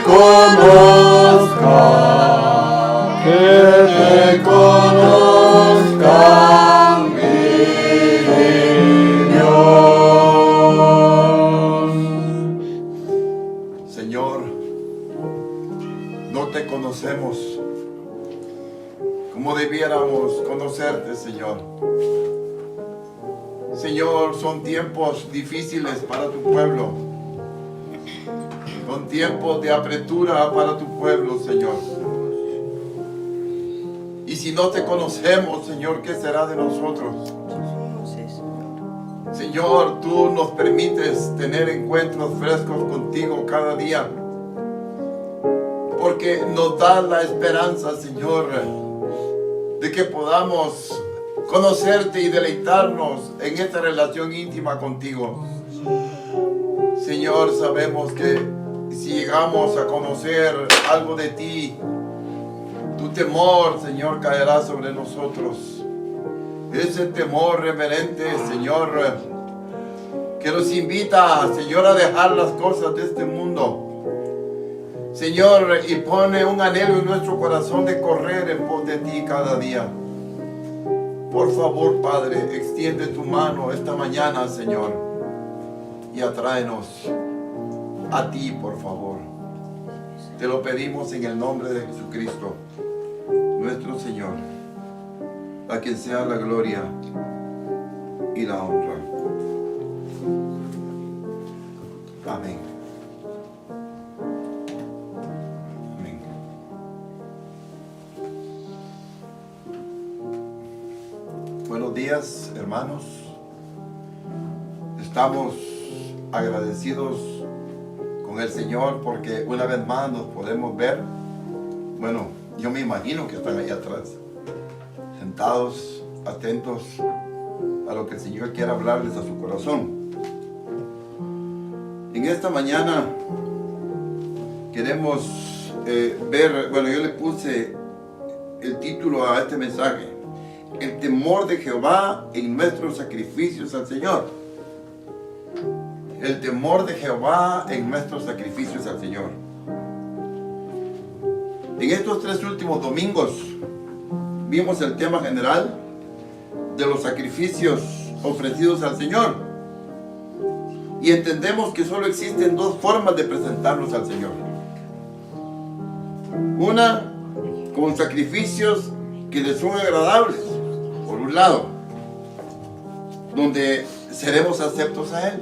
conozca, que te conozca, mi Dios. Señor, no te conocemos como debiéramos conocerte, Señor. Señor, son tiempos difíciles para tu pueblo. Son tiempos de apretura para tu pueblo, Señor. Y si no te conocemos, Señor, ¿qué será de nosotros? Señor, tú nos permites tener encuentros frescos contigo cada día. Porque nos da la esperanza, Señor, de que podamos conocerte y deleitarnos en esta relación íntima contigo. Señor, sabemos que si llegamos a conocer algo de ti, tu temor, Señor, caerá sobre nosotros. Ese temor reverente, Señor, que nos invita, Señor, a dejar las cosas de este mundo. Señor, y pone un anhelo en nuestro corazón de correr en pos de ti cada día. Por favor, Padre, extiende tu mano esta mañana, Señor, y atráenos a ti, por favor. Te lo pedimos en el nombre de Jesucristo, nuestro Señor, a quien sea la gloria y la honra. Amén. Amén. Buenos días, hermanos. Estamos agradecidos con el Señor porque una vez más nos podemos ver. Bueno, yo me imagino que están ahí atrás, sentados, atentos a lo que el Señor quiere hablarles a su corazón. En esta mañana queremos ver, bueno, yo le puse el título a este mensaje: el temor de Jehová en nuestros sacrificios al Señor. El temor de Jehová en nuestros sacrificios al Señor. En estos 3 últimos domingos vimos el tema general de los sacrificios ofrecidos al Señor. Y entendemos que solo existen 2 formas de presentarnos al Señor. Una, con sacrificios que le son agradables, por un lado, donde seremos aceptos a Él.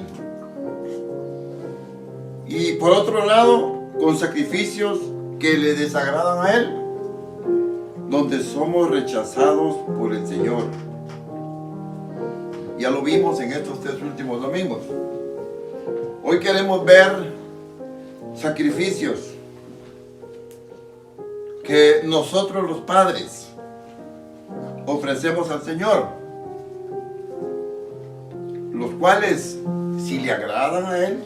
Y por otro lado, con sacrificios que le desagradan a Él, donde somos rechazados por el Señor. Ya lo vimos en estos 3 últimos domingos. Hoy queremos ver sacrificios que nosotros los padres ofrecemos al Señor, los cuales, si le agradan a Él,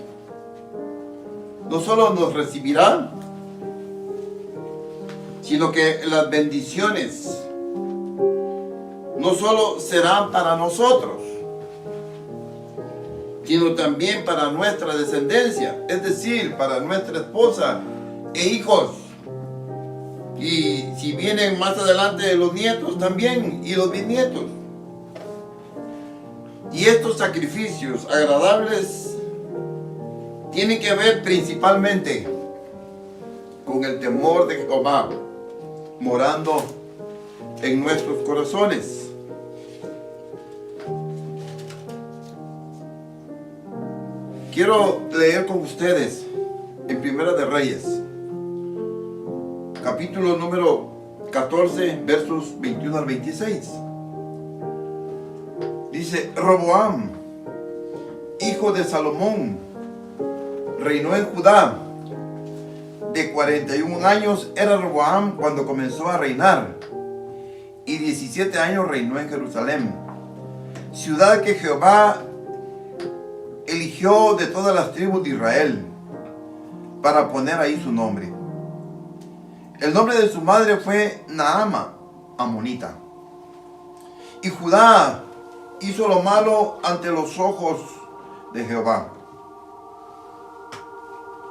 no solo nos recibirá, sino que las bendiciones no solo serán para nosotros, sino también para nuestra descendencia, es decir, para nuestra esposa e hijos. Y si vienen más adelante los nietos también, y los bisnietos. Y estos sacrificios agradables tienen que ver principalmente con el temor de Jehová morando en nuestros corazones. Quiero leer con ustedes en Primera de Reyes, capítulo número 14, versos 21 al 26. Dice: Roboam, hijo de Salomón, reinó en Judá. De 41 años era Roboam cuando comenzó a reinar, y 17 años reinó en Jerusalén, ciudad que Jehová eligió de todas las tribus de Israel para poner ahí su nombre. El nombre de su madre fue Naama, amonita. Y Judá hizo lo malo ante los ojos de Jehová,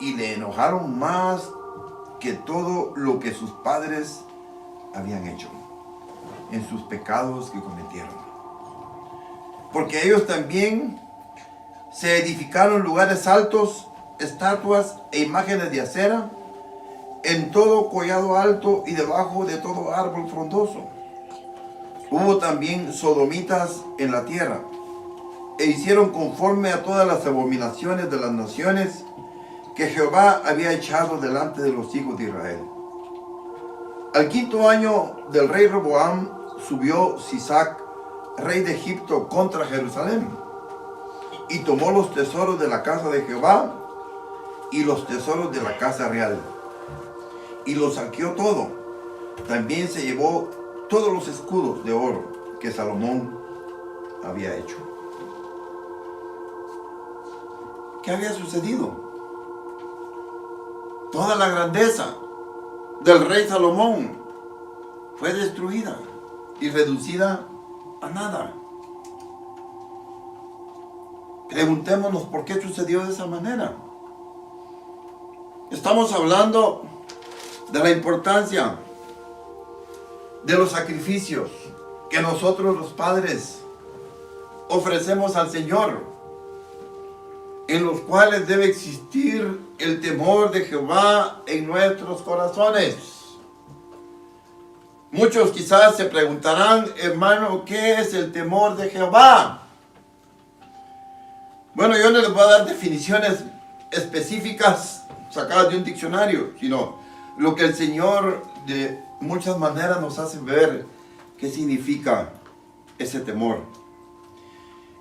y le enojaron más que todo lo que sus padres habían hecho en sus pecados que cometieron. Porque ellos también se edificaron lugares altos, estatuas e imágenes de acera, en todo collado alto y debajo de todo árbol frondoso. Hubo también sodomitas en la tierra, e hicieron conforme a todas las abominaciones de las naciones que Jehová había echado delante de los hijos de Israel. Al 5.º año del rey Roboam subió Sisac, rey de Egipto, contra Jerusalén, y tomó los tesoros de la casa de Jehová y los tesoros de la casa real, y lo saqueó todo. También se llevó todos los escudos de oro que Salomón había hecho. ¿Qué había sucedido? Toda la grandeza del rey Salomón fue destruida y reducida a nada. Preguntémonos por qué sucedió de esa manera. Estamos hablando de la importancia de los sacrificios que nosotros los padres ofrecemos al Señor, en los cuales debe existir el temor de Jehová en nuestros corazones. Muchos quizás se preguntarán, hermano, ¿qué es el temor de Jehová? Bueno, yo no les voy a dar definiciones específicas sacadas de un diccionario, sino lo que el Señor de muchas maneras nos hace ver qué significa ese temor.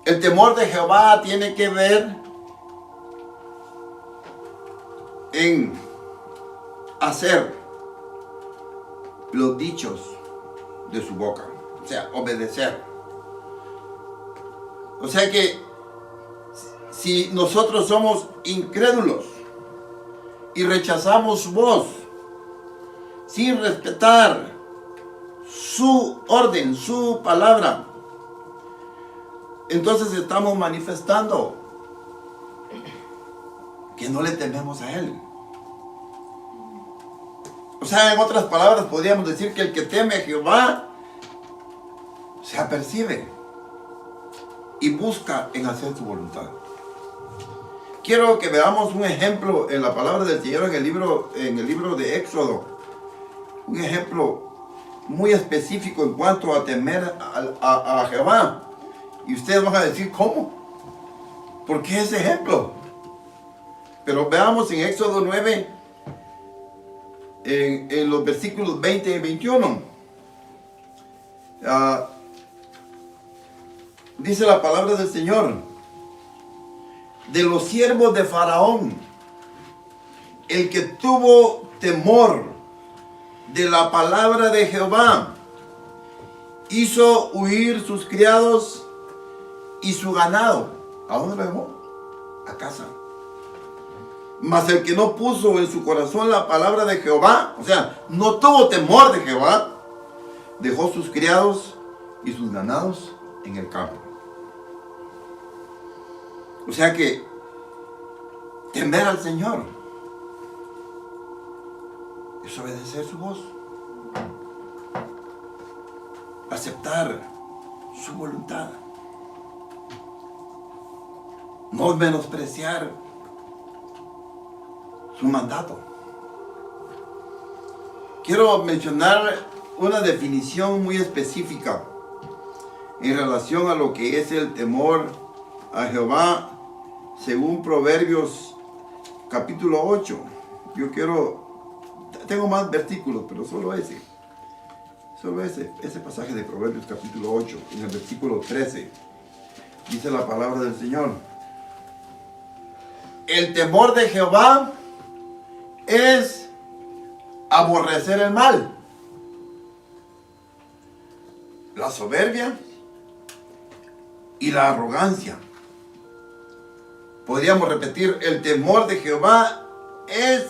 El temor de Jehová tiene que ver en hacer los dichos de su boca, o sea, obedecer. O sea que si nosotros somos incrédulos y rechazamos su voz sin respetar su orden, su palabra, entonces estamos manifestando que no le tememos a Él. O sea, en otras palabras, podríamos decir que el que teme a Jehová se apercibe y busca en hacer su voluntad. Quiero que veamos un ejemplo en la palabra del Señor en el libro de Éxodo. Un ejemplo muy específico en cuanto a temer a Jehová. Y ustedes van a decir, ¿cómo? ¿Por qué ese ejemplo? Pero veamos en Éxodo 9, en los versículos 20 y 21. Dice la palabra del Señor: de los siervos de Faraón, el que tuvo temor de la palabra de Jehová, hizo huir sus criados y su ganado. ¿A dónde lo llevó? A casa. Mas el que no puso en su corazón la palabra de Jehová, o sea, no tuvo temor de Jehová, dejó sus criados y sus ganados en el campo. O sea que temer al Señor es obedecer su voz, aceptar su voluntad, no menospreciar su mandato. Quiero mencionar una definición muy específica en relación a lo que es el temor a Jehová, según Proverbios capítulo 8. Tengo más versículos, pero solo ese pasaje de Proverbios capítulo 8, en el versículo 13, dice la palabra del Señor: el temor de Jehová es aborrecer el mal, la soberbia y la arrogancia. Podríamos repetir: el temor de Jehová es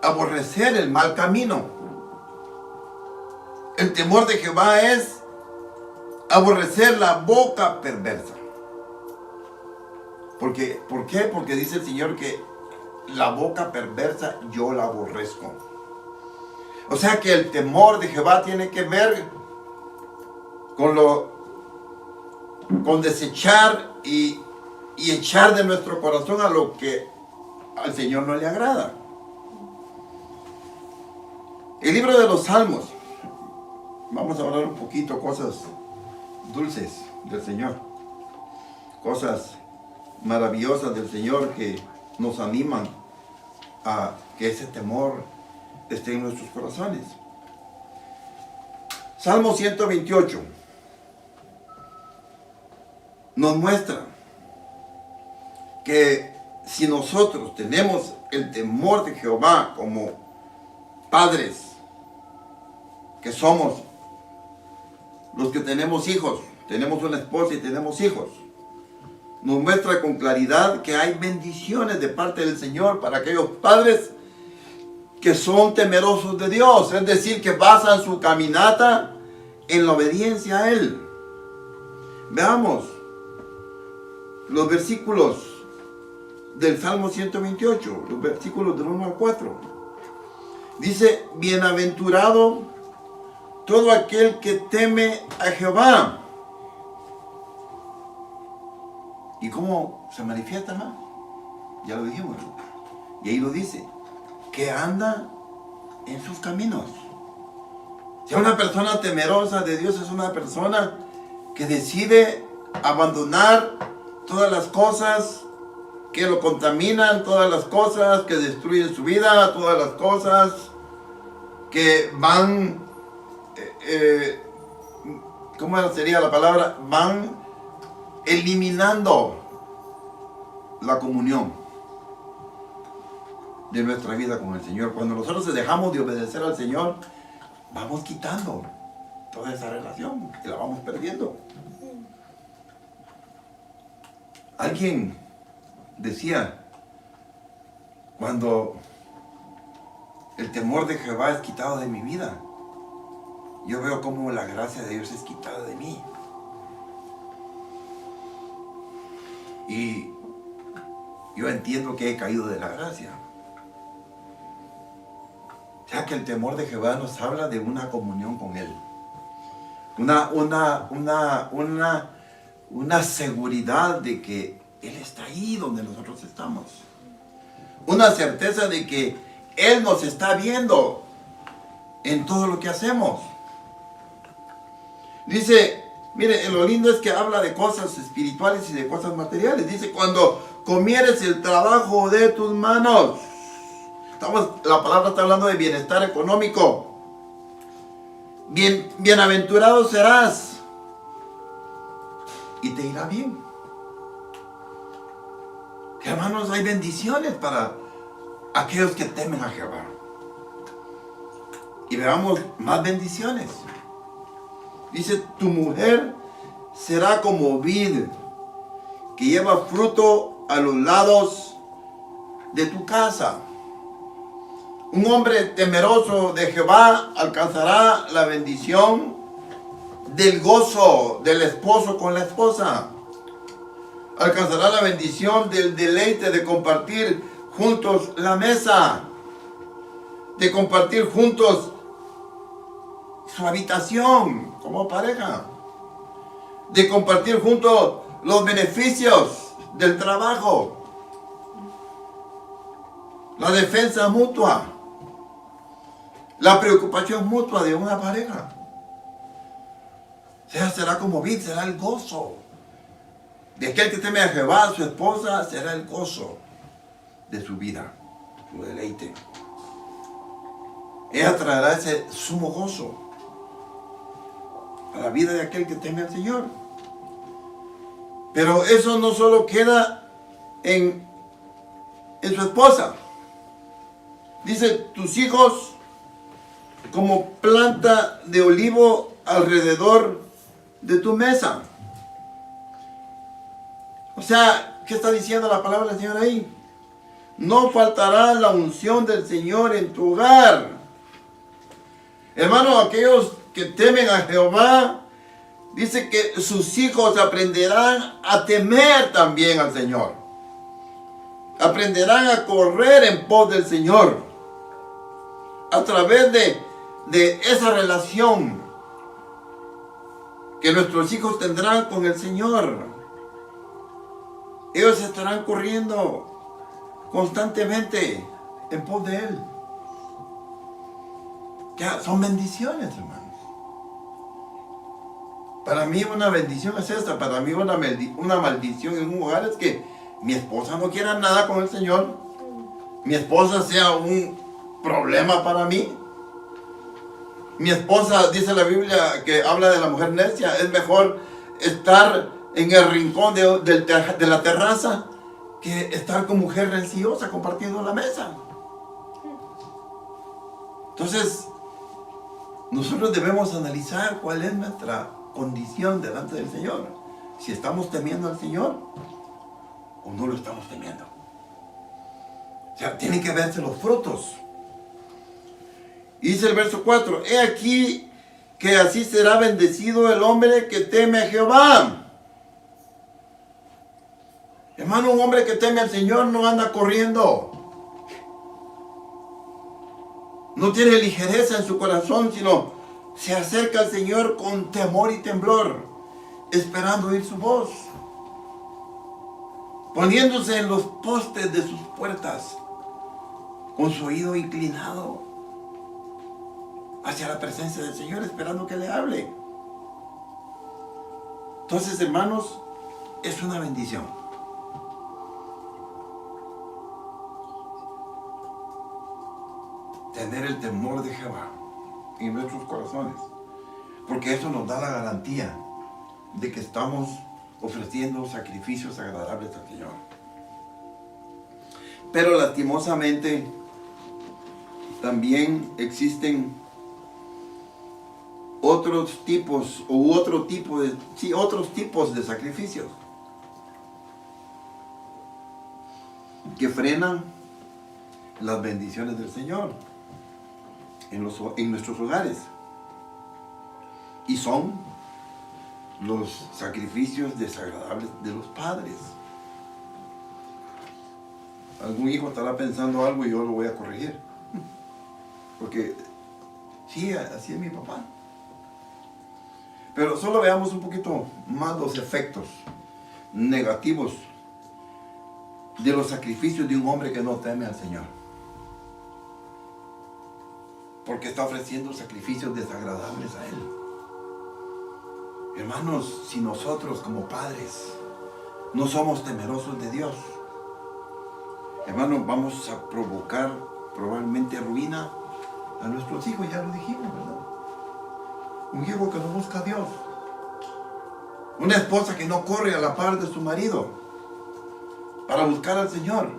aborrecer el mal camino. El temor de Jehová es aborrecer la boca perversa. ¿Por qué? Porque dice el Señor que la boca perversa yo la aborrezco. O sea que el temor de Jehová tiene que ver con desechar y echar de nuestro corazón a lo que al Señor no le agrada. El libro de los Salmos, vamos a hablar un poquito cosas dulces del Señor, cosas maravillosas del Señor que nos animan a que ese temor esté en nuestros corazones. Salmo 128 nos muestra que si nosotros tenemos el temor de Jehová como padres que somos, los que tenemos hijos, tenemos una esposa y tenemos hijos, nos muestra con claridad que hay bendiciones de parte del Señor para aquellos padres que son temerosos de Dios, es decir, que basan su caminata en la obediencia a Él. Veamos los versículos del Salmo 128, los versículos del 1 al 4. Dice, bienaventurado todo aquel que teme a Jehová. ¿Y cómo se manifiesta, más? Ya lo dijimos. Y ahí lo dice, que anda en sus caminos. Si una persona temerosa de Dios es una persona que decide abandonar todas las cosas que lo contaminan, todas las cosas que destruyen su vida, todas las cosas que van, ¿cómo sería la palabra? Van eliminando la comunión de nuestra vida con el Señor. Cuando nosotros dejamos de obedecer al Señor, vamos quitando toda esa relación y la vamos perdiendo. Alguien decía, cuando el temor de Jehová es quitado de mi vida, yo veo cómo la gracia de Dios es quitada de mí. Y yo entiendo que he caído de la gracia. O sea que el temor de Jehová nos habla de una comunión con Él. Una seguridad de que Él está ahí donde nosotros estamos. Una certeza de que Él nos está viendo en todo lo que hacemos. Dice, mire, lo lindo es que habla de cosas espirituales y de cosas materiales. Dice, cuando comieres el trabajo de tus manos. La palabra está hablando de bienestar económico. Bienaventurado serás y te irá bien. Hermanos, hay bendiciones para aquellos que temen a Jehová. Y veamos más bendiciones. Dice, tu mujer será como vid que lleva fruto a los lados de tu casa. Un hombre temeroso de Jehová alcanzará la bendición del gozo del esposo con la esposa. Alcanzará la bendición del deleite de compartir juntos la mesa, de compartir juntos su habitación como pareja, de compartir juntos los beneficios del trabajo, la defensa mutua, la preocupación mutua de una pareja. O sea, será como vid, será el gozo. De aquel que teme a Jehová, su esposa, será el gozo de su vida, su deleite. Ella traerá ese sumo gozo a la vida de aquel que teme al Señor. Pero eso no solo queda en su esposa. Dice, tus hijos como planta de olivo alrededor de tu mesa. O sea, ¿qué está diciendo la palabra del Señor ahí? No faltará la unción del Señor en tu hogar. Hermano, aquellos que temen a Jehová, dice que sus hijos aprenderán a temer también al Señor. aprenderán a correr en pos del Señor. A través de esa relación que nuestros hijos tendrán con el Señor, ellos estarán corriendo constantemente en pos de Él. Ya, son bendiciones, hermanos. Para mí una bendición es esta. Para mí una maldición en un hogar es que mi esposa no quiera nada con el Señor. Mi esposa sea un problema para mí. Mi esposa, dice la Biblia, que habla de la mujer necia. Es mejor estar en el rincón de la terraza que estar con mujer renciosa compartiendo la mesa. Entonces, nosotros debemos analizar cuál es nuestra condición delante del Señor. Si estamos temiendo al Señor o no lo estamos temiendo. O sea, tienen que verse los frutos. Y dice el verso 4: he aquí que así será bendecido el hombre que teme a Jehová. Hermano, un hombre que teme al Señor no anda corriendo. No tiene ligereza en su corazón, sino se acerca al Señor con temor y temblor, esperando oír su voz, poniéndose en los postes de sus puertas, con su oído inclinado hacia la presencia del Señor, esperando que le hable. Entonces, hermanos, es una bendición. Tener el temor de Jehová en nuestros corazones, porque eso nos da la garantía de que estamos ofreciendo sacrificios agradables al Señor. Pero lastimosamente también existen otros tipos de sacrificios que frenan las bendiciones del Señor en nuestros hogares, y son los sacrificios desagradables de los padres. Algún hijo estará pensando algo y yo lo voy a corregir, porque sí, así es mi papá. Pero solo veamos un poquito más los efectos negativos de los sacrificios de un hombre que no teme al Señor, porque está ofreciendo sacrificios desagradables a Él. Hermanos, si nosotros como padres no somos temerosos de Dios, hermanos, vamos a provocar probablemente ruina a nuestros hijos. Ya lo dijimos, ¿verdad? Un hijo que no busca a Dios, una esposa que no corre a la par de su marido para buscar al Señor,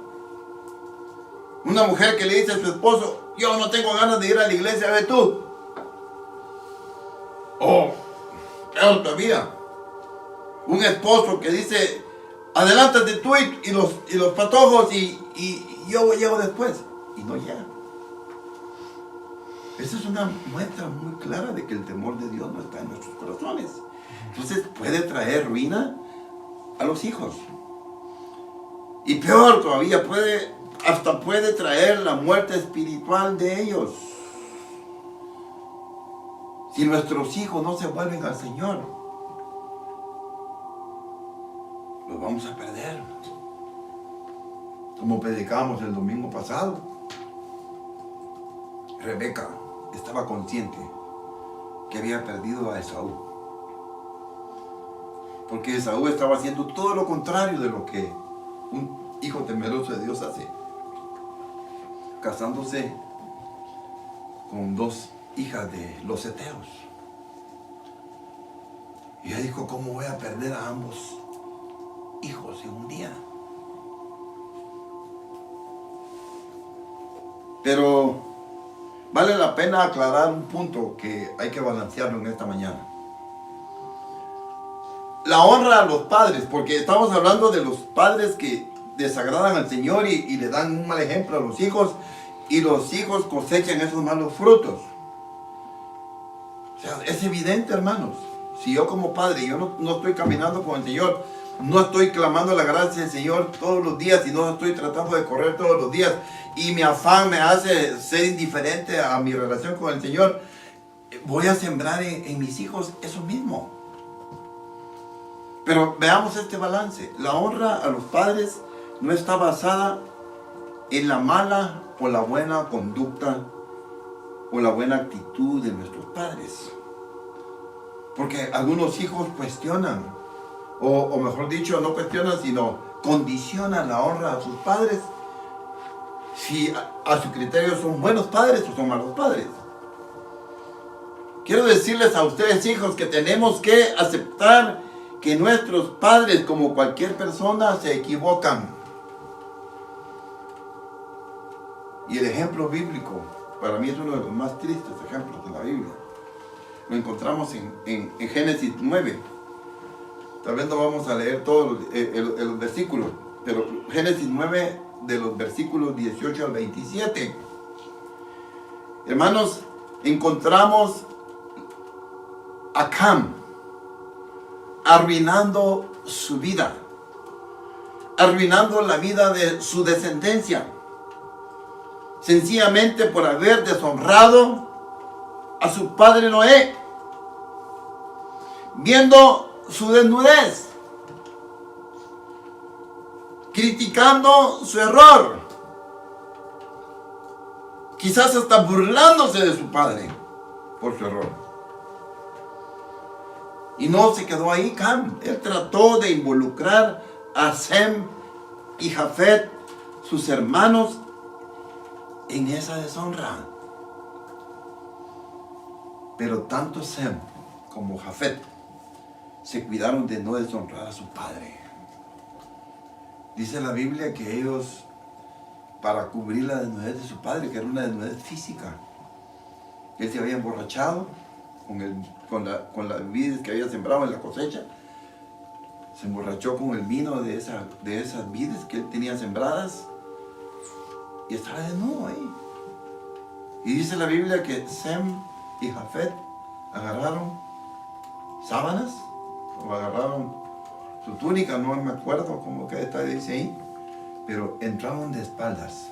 una mujer que le dice a su esposo: yo no tengo ganas de ir a la iglesia, ve tú. O peor todavía, un esposo que dice: adelántate tú y los patojos y yo llego después, y no llega. Esa es una muestra muy clara de que el temor de Dios no está en nuestros corazones. Entonces puede traer ruina a los hijos, y peor todavía, hasta puede traer la muerte espiritual de ellos. Si nuestros hijos no se vuelven al Señor, los vamos a perder. Como predicamos el domingo pasado, Rebeca estaba consciente que había perdido a Esaú, porque Esaú estaba haciendo todo lo contrario de lo que un hijo temeroso de Dios hace, casándose con 2 hijas de los heteos. Y ella dijo: ¿cómo voy a perder a ambos hijos en un día? Pero vale la pena aclarar un punto que hay que balancearlo en esta mañana. La honra a los padres, porque estamos hablando de los padres que desagradan al Señor y le dan un mal ejemplo a los hijos, y los hijos cosechan esos malos frutos. O sea, es evidente, hermanos, si yo como padre, yo no estoy caminando con el Señor, no estoy clamando la gracia del Señor todos los días y no estoy tratando de correr todos los días y mi afán me hace ser indiferente a mi relación con el Señor, voy a sembrar en mis hijos eso mismo. Pero veamos este balance. La honra a los padres no está basada en la mala o la buena conducta o la buena actitud de nuestros padres. Porque algunos hijos cuestionan, o mejor dicho, no cuestionan, sino condicionan la honra a sus padres si a su criterio son buenos padres o son malos padres. Quiero decirles a ustedes, hijos, que tenemos que aceptar que nuestros padres, como cualquier persona, se equivocan. Y el ejemplo bíblico, para mí es uno de los más tristes ejemplos de la Biblia. Lo encontramos en Génesis 9. Tal vez no vamos a leer todos los versículos, pero Génesis 9, de los versículos 18 al 27. Hermanos, encontramos a Cam arruinando su vida, arruinando la vida de su descendencia, sencillamente por haber deshonrado a su padre Noé, viendo su desnudez, criticando su error, quizás hasta burlándose de su padre por su error. Y no se quedó ahí Cam. Él trató de involucrar a Sem y Jafet, sus hermanos, en esa deshonra. Pero tanto Sem como Jafet se cuidaron de no deshonrar a su padre. Dice la Biblia que ellos, para cubrir la desnudez de su padre, que era una desnudez física, él se había emborrachado con las vides que había sembrado en la cosecha, se emborrachó con el vino de esas vides que él tenía sembradas y estaba desnudo ahí. Y dice la Biblia que Sem y Jafet agarraron sábanas o agarraron su túnica, no me acuerdo cómo que dice ahí, pero entraron de espaldas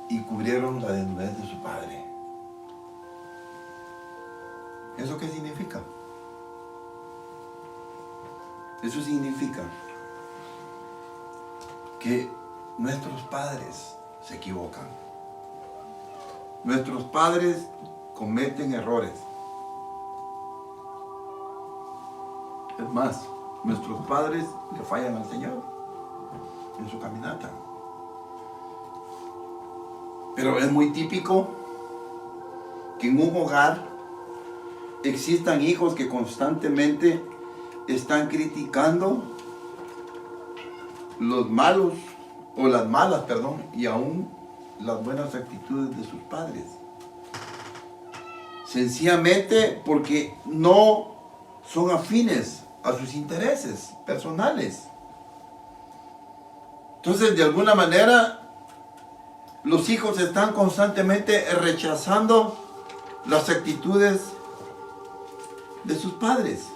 y cubrieron la desnudez de su padre. ¿Eso qué significa? Eso significa que nuestros padres se equivocan. Nuestros padres cometen errores. Es más, nuestros padres le fallan al Señor en su caminata. Pero es muy típico que en un hogar existan hijos que constantemente están criticando los malos, o las malas, perdón, y aún las buenas actitudes de sus padres. Sencillamente porque no son afines a sus intereses personales. Entonces, de alguna manera, los hijos están constantemente rechazando las actitudes de sus padres,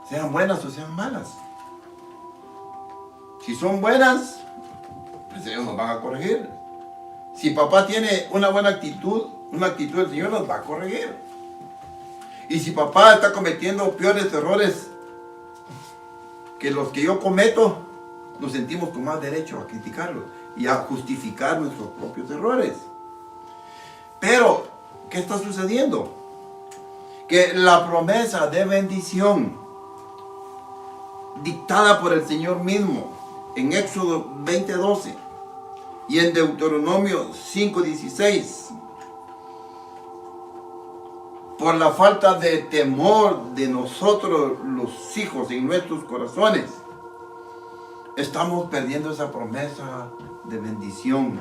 sean buenas o sean malas. Si son buenas, pues ellos nos van a corregir. Si papá tiene una buena actitud, una actitud del Señor nos va a corregir. Y si papá está cometiendo peores errores que los que yo cometo, nos sentimos con más derecho a criticarlos y a justificar nuestros propios errores. Pero, ¿qué está sucediendo? Que la promesa de bendición dictada por el Señor mismo en Éxodo 20:12 y en Deuteronomio 5:16, por la falta de temor de nosotros los hijos en nuestros corazones, estamos perdiendo esa promesa de bendición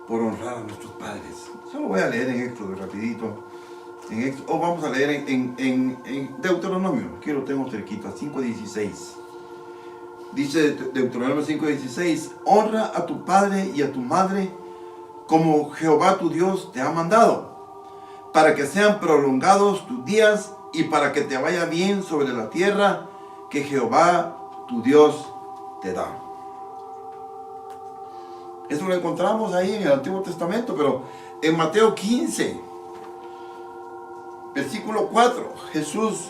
por honrar a nuestros padres. Solo voy a leer en Éxodo rapidito. Vamos a leer en Deuteronomio, aquí lo tengo cerquita, 5:16. Dice Deuteronomio 5:16: honra a tu padre y a tu madre como Jehová tu Dios te ha mandado, para que sean prolongados tus días y para que te vaya bien sobre la tierra que Jehová tu Dios te da. Eso lo encontramos ahí en el Antiguo Testamento, pero en Mateo 15, versículo 4, Jesús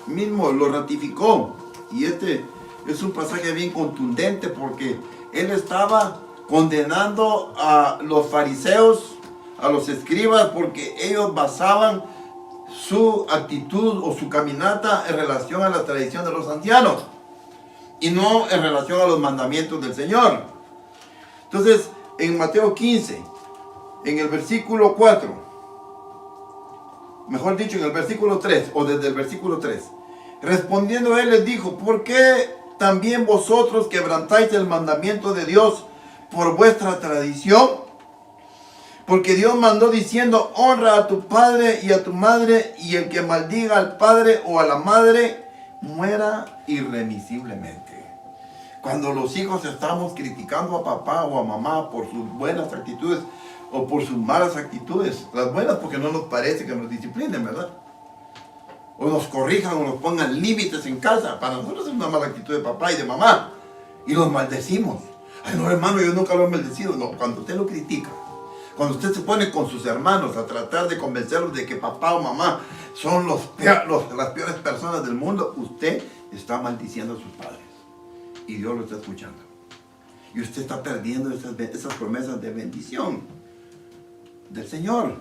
mismo lo ratificó. Y este es un pasaje bien contundente porque él estaba condenando a los fariseos, a los escribas, porque ellos basaban su actitud o su caminata en relación a la tradición de los ancianos y no en relación a los mandamientos del Señor. Entonces, en Mateo 15, en el versículo 4, mejor dicho, en el versículo 3, o desde el versículo 3, respondiendo él les dijo: ¿por qué también vosotros quebrantáis el mandamiento de Dios por vuestra tradición? Porque Dios mandó diciendo: honra a tu padre y a tu madre, y el que maldiga al padre o a la madre muera irremisiblemente. Cuando los hijos estamos criticando a papá o a mamá por sus buenas actitudes o por sus malas actitudes, las buenas porque no nos parece que nos disciplinen, ¿verdad? O nos corrijan o nos pongan límites en casa, para nosotros es una mala actitud de papá y de mamá, y los maldecimos. Ay, no, hermano, yo nunca lo he maldecido. No, cuando usted lo critica, cuando usted se pone con sus hermanos a tratar de convencerlos de que papá o mamá son las peores personas del mundo, usted está maldiciendo a sus padres. Y Dios lo está escuchando. Y usted está perdiendo esas promesas de bendición del Señor.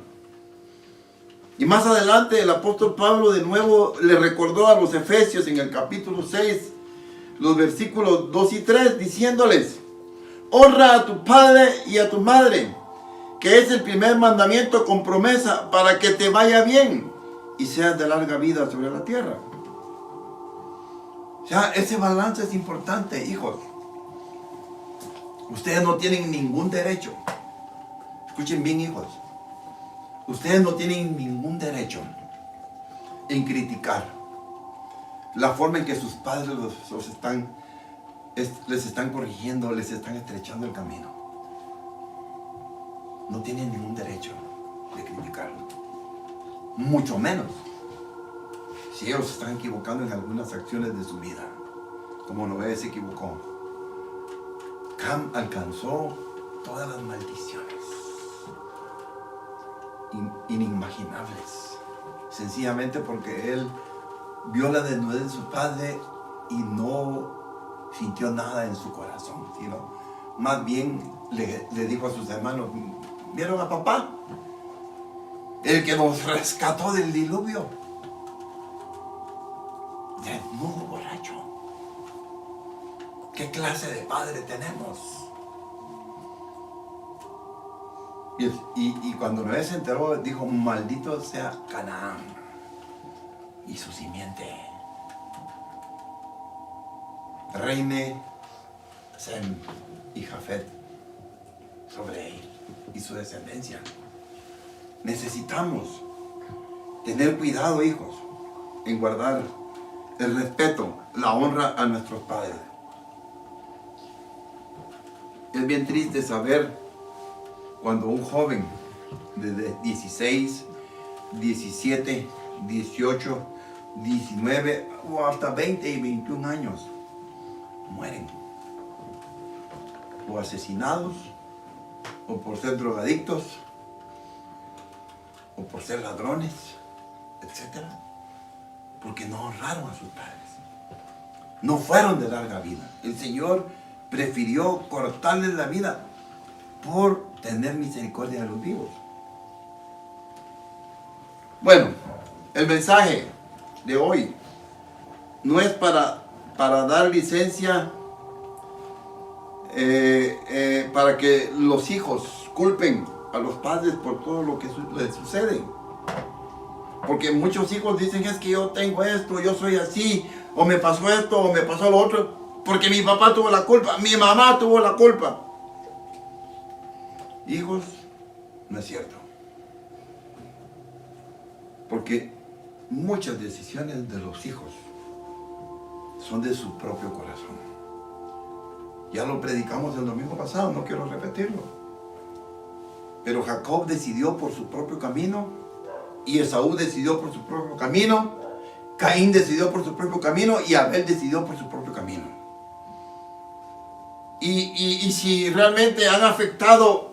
Y más adelante el apóstol Pablo de nuevo le recordó a los efesios en el capítulo 6, los versículos 2 y 3, diciéndoles: honra a tu padre y a tu madre, que es el primer mandamiento con promesa, para que te vaya bien y seas de larga vida sobre la tierra. O sea, ese balance es importante, hijos. Ustedes no tienen ningún derecho. Escuchen bien, hijos. Ustedes no tienen ningún derecho en criticar la forma en que sus padres les están corrigiendo, les están estrechando el camino. No tienen ningún derecho de criticarlo. Mucho menos si ellos se están equivocando en algunas acciones de su vida, como Noé se equivocó. Cam alcanzó todas las maldiciones inimaginables, sencillamente porque él vio la desnudez de su padre y no sintió nada en su corazón, sino más bien le dijo a sus hermanos: ¿vieron a papá? El que nos rescató del diluvio, desnudo, borracho. ¿Qué clase de padre tenemos? Y cuando Noé se enteró, dijo: maldito sea Canaán y su simiente. Reine Sem y Jafet sobre él y su descendencia. Necesitamos tener cuidado, hijos, en guardar el respeto, la honra a nuestros padres. Es bien triste saber cuando un joven de 16, 17, 18, 19 o hasta 20 y 21 años mueren o asesinados, o por ser drogadictos, o por ser ladrones, etc. Porque no honraron a sus padres, no fueron de larga vida. El Señor prefirió cortarles la vida por tener misericordia de los vivos. Bueno, el mensaje de hoy no es para dar licencia para que los hijos culpen a los padres por todo lo que les sucede. Porque muchos hijos dicen: es que yo tengo esto, yo soy así, o me pasó esto, o me pasó lo otro, porque mi papá tuvo la culpa, mi mamá tuvo la culpa. Hijos, no es cierto. Porque muchas decisiones de los hijos son de su propio corazón. Ya lo predicamos el domingo pasado, no quiero repetirlo. Pero Jacob decidió por su propio camino, y Esaú decidió por su propio camino, Caín decidió por su propio camino y Abel decidió por su propio camino. Y si realmente han afectado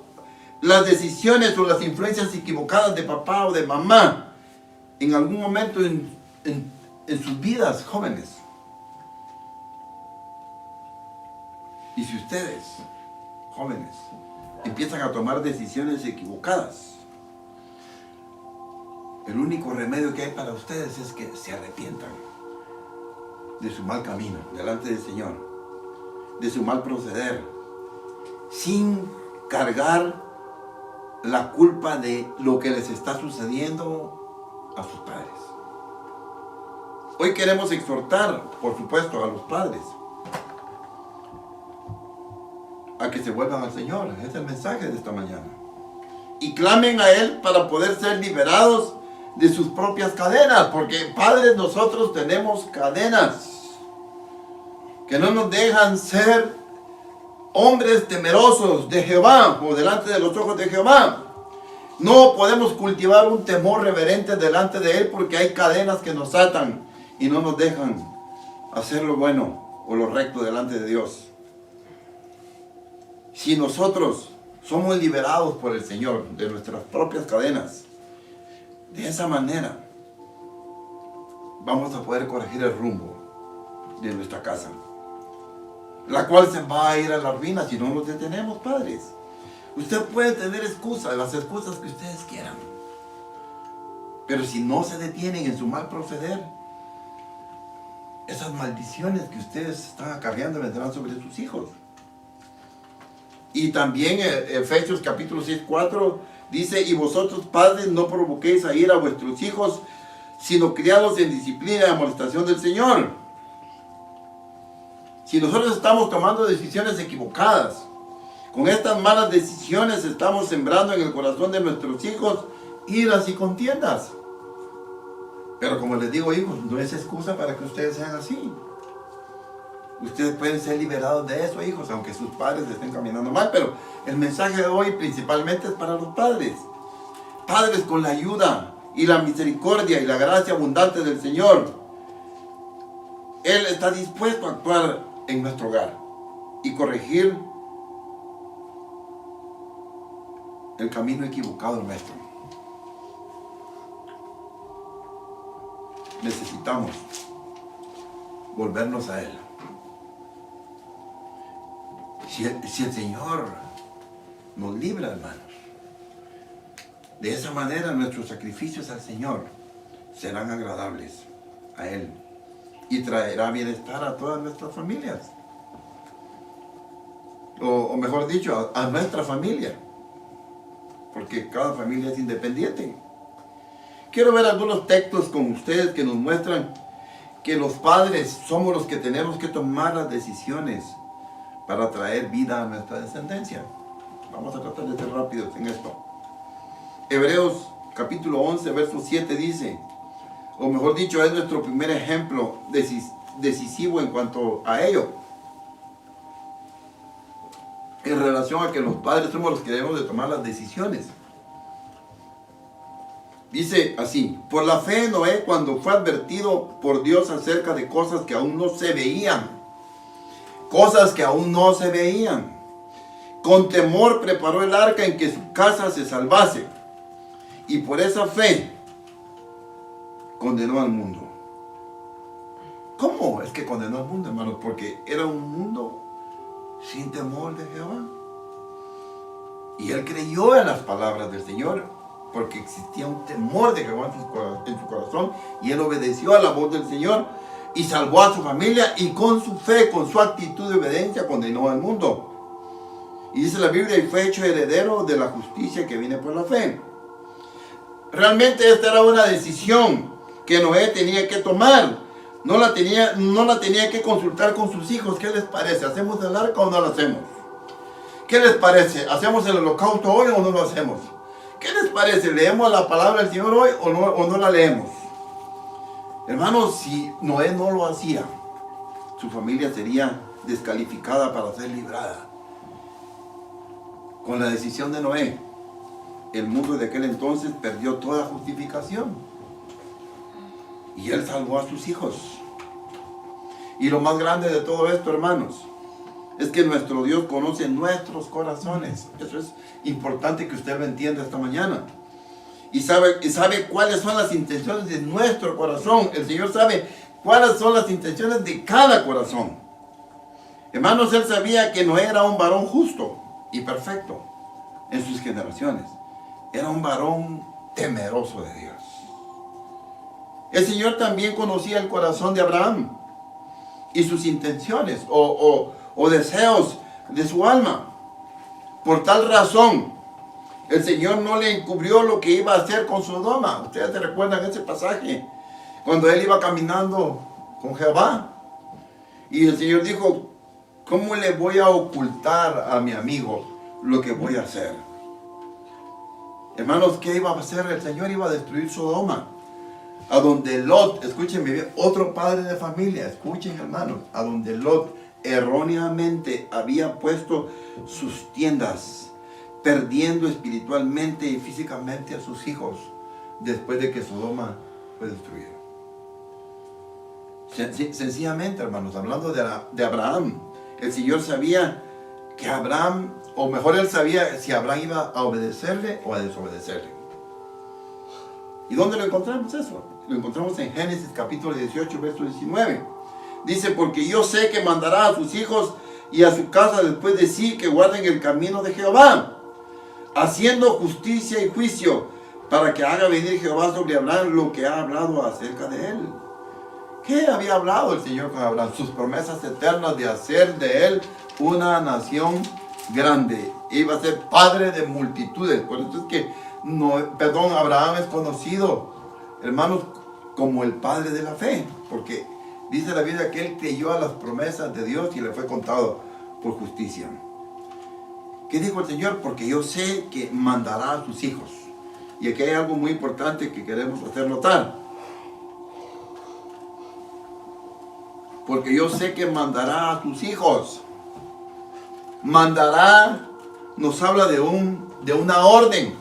las decisiones o las influencias equivocadas de papá o de mamá en algún momento en sus vidas, jóvenes. Y si ustedes, jóvenes, empiezan a tomar decisiones equivocadas, el único remedio que hay para ustedes es que se arrepientan de su mal camino delante del Señor, de su mal proceder, sin cargar la culpa de lo que les está sucediendo a sus padres. Hoy queremos exhortar, por supuesto, a los padres a que se vuelvan al Señor. Es el mensaje de esta mañana. Y clamen a Él para poder ser liberados de sus propias cadenas, porque padres, nosotros tenemos cadenas que no nos dejan ser hombres temerosos de Jehová o delante de los ojos de Jehová. No podemos cultivar un temor reverente delante de Él porque hay cadenas que nos atan y no nos dejan hacer lo bueno o lo recto delante de Dios. Si nosotros somos liberados por el Señor de nuestras propias cadenas, de esa manera vamos a poder corregir el rumbo de nuestra casa, la cual se va a ir a la ruina si no nos detenemos, padres. Usted puede tener excusas, las excusas que ustedes quieran, pero si no se detienen en su mal proceder, esas maldiciones que ustedes están acarreando vendrán sobre sus hijos. Y también Efesios capítulo 6:4 dice: y vosotros padres no provoquéis a ir a vuestros hijos, sino criados en disciplina y amonestación del Señor. Si nosotros estamos tomando decisiones equivocadas, con estas malas decisiones estamos sembrando en el corazón de nuestros hijos iras y contiendas. Pero como les digo, hijos, no es excusa para que ustedes sean así. Ustedes pueden ser liberados de eso, hijos, aunque sus padres estén caminando mal. Pero el mensaje de hoy principalmente es para los padres. Padres, con la ayuda y la misericordia y la gracia abundante del Señor, Él está dispuesto a actuar en nuestro hogar y corregir el camino equivocado nuestro. Necesitamos volvernos a Él. Si el Señor nos libra, hermanos, de esa manera nuestros sacrificios al Señor serán agradables a Él y traerá bienestar a todas nuestras familias. O mejor dicho, a nuestra familia, porque cada familia es independiente. Quiero ver algunos textos con ustedes que nos muestran que los padres somos los que tenemos que tomar las decisiones para traer vida a nuestra descendencia. Vamos a tratar de ser rápidos en esto. Hebreos capítulo 11, verso 7 dice, o mejor dicho, es nuestro primer ejemplo decisivo en cuanto a ello, en relación a que los padres somos los que debemos de tomar las decisiones. Dice así: por la fe Noé, cuando fue advertido por Dios acerca de cosas que aún no se veían, con temor preparó el arca en que su casa se salvase, y por esa fe condenó al mundo. ¿Cómo es que condenó al mundo, hermanos? Porque era un mundo sin temor de Jehová. Y él creyó en las palabras del Señor, porque existía un temor de Jehová en su corazón, y él obedeció a la voz del Señor y salvó a su familia, y con su fe, con su actitud de obediencia, condenó al mundo. Y dice la Biblia: y fue hecho heredero de la justicia que viene por la fe. Realmente esta era una decisión que Noé tenía que tomar. No la tenía que consultar con sus hijos. ¿Qué les parece? ¿Hacemos el arca o no lo hacemos? ¿Qué les parece? ¿Hacemos el holocausto hoy o no lo hacemos? ¿Qué les parece? ¿Leemos la palabra del Señor hoy o no la leemos? Hermanos, si Noé no lo hacía, su familia sería descalificada para ser librada. Con la decisión de Noé, el mundo de aquel entonces perdió toda justificación. Y Él salvó a sus hijos. Y lo más grande de todo esto, hermanos, es que nuestro Dios conoce nuestros corazones. Eso es importante que usted lo entienda esta mañana. Y sabe cuáles son las intenciones de nuestro corazón. El Señor sabe cuáles son las intenciones de cada corazón. Hermanos, Él sabía que Noé era un varón justo y perfecto en sus generaciones. Era un varón temeroso de Dios. El Señor también conocía el corazón de Abraham y sus intenciones o deseos de su alma. Por tal razón, el Señor no le encubrió lo que iba a hacer con Sodoma. Ustedes se recuerdan ese pasaje, cuando él iba caminando con Jehová. Y el Señor dijo, ¿cómo le voy a ocultar a mi amigo lo que voy a hacer? Hermanos, ¿qué iba a hacer? El Señor iba a destruir Sodoma. A donde Lot, escúchenme bien, otro padre de familia, escuchen hermanos, a donde Lot erróneamente había puesto sus tiendas, perdiendo espiritualmente y físicamente a sus hijos después de que Sodoma fue destruida. Sencillamente, hermanos, hablando de Abraham, el Señor sabía que Abraham, o mejor Él sabía si Abraham iba a obedecerle o a desobedecerle. ¿Y dónde lo encontramos eso? Lo encontramos en Génesis capítulo 18, verso 19. Dice, porque yo sé que mandará a sus hijos y a su casa después de sí que guarden el camino de Jehová, haciendo justicia y juicio, para que haga venir Jehová sobre Abraham lo que ha hablado acerca de él. ¿Qué había hablado el Señor con Abraham? Sus promesas eternas de hacer de él una nación grande. Iba a ser padre de multitudes. Por eso es que Abraham es conocido, hermanos, como el padre de la fe, porque dice la Biblia que él creyó a las promesas de Dios y le fue contado por justicia. ¿Qué dijo el Señor? Porque yo sé que mandará a sus hijos. Y aquí hay algo muy importante que queremos hacer notar. Porque yo sé que mandará a sus hijos. Mandará nos habla de una orden.